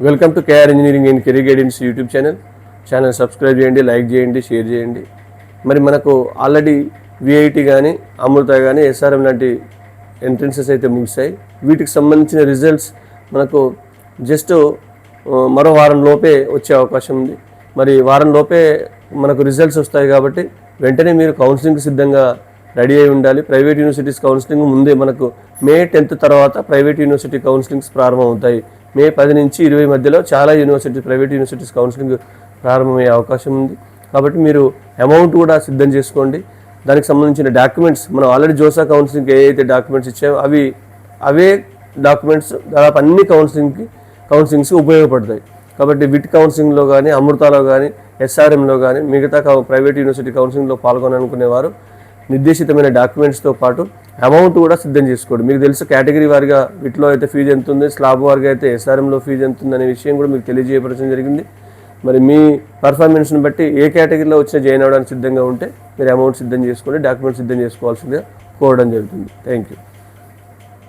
Welcome to KR engineering and career guidance YouTube channel subscribe చేయండి, like చేయండి, share చేయండి. మరి మనకు ఆల్రెడీ విఐటి కానీ అమృత కానీ ఎస్ఆర్ఎం లాంటి ఎంట్రన్సెస్ అయితే ముగిశాయి. వీటికి సంబంధించిన రిజల్ట్స్ మనకు జస్ట్ మరో వారం లోపే వచ్చే అవకాశం ఉంది. మరి వారం లోపే మనకు రిజల్ట్స్ వస్తాయి కాబట్టి వెంటనే మీరు కౌన్సిలింగ్కి సిద్ధంగా రెడీ అయి ఉండాలి. ప్రైవేట్ యూనివర్సిటీస్ కౌన్సిలింగ్ ముందే మనకు మే 10th తర్వాత ప్రైవేట్ యూనివర్సిటీ కౌన్సిలింగ్స్ ప్రారంభమవుతాయి. మే 10 నుంచి 20 మధ్యలో చాలా ప్రైవేట్ యూనివర్సిటీస్ కౌన్సిలింగ్ ప్రారంభమయ్యే అవకాశం ఉంది. కాబట్టి మీరు అమౌంట్ కూడా సిద్ధం చేసుకోండి. దానికి సంబంధించిన డాక్యుమెంట్స్ మనం ఆల్రెడీ జోసా కౌన్సిలింగ్కి ఏ అయితే డాక్యుమెంట్స్ ఇచ్చామో అవే డాక్యుమెంట్స్ దాదాపు అన్ని కౌన్సిలింగ్స్కి ఉపయోగపడతాయి. కాబట్టి విట్ కౌన్సిలింగ్లో కానీ, అమృతాలో కానీ, ఎస్ఆర్ఎంలో కానీ, మిగతా ప్రైవేట్ యూనివర్సిటీ కౌన్సిలింగ్లో పాల్గొనాలనుకునేవారు నిర్దేశితమైన డాక్యుమెంట్స్తో పాటు అమౌంట్ కూడా సిద్ధం చేసుకోండి. మీకు తెలుసు కేటగిరీ వారిగా వీటిలో అయితే ఫీజు ఎంత ఉంది, స్లాబ్ వారిగా అయితే ఎస్ఆర్ఎంలో ఫీజు ఎంత ఉంది అనే విషయం కూడా మీకు తెలియజేయపరచడం జరిగింది. మరి మీ పర్ఫార్మెన్స్ని బట్టి ఏ కేటగిరీలో వచ్చినా జాయిన్ అవ్వడానికి సిద్ధంగా ఉంటే మీరు అమౌంట్ సిద్ధం చేసుకోండి, డాక్యుమెంట్స్ సిద్ధం చేసుకోవాల్సిందిగా కోరడం జరుగుతుంది. Thank you.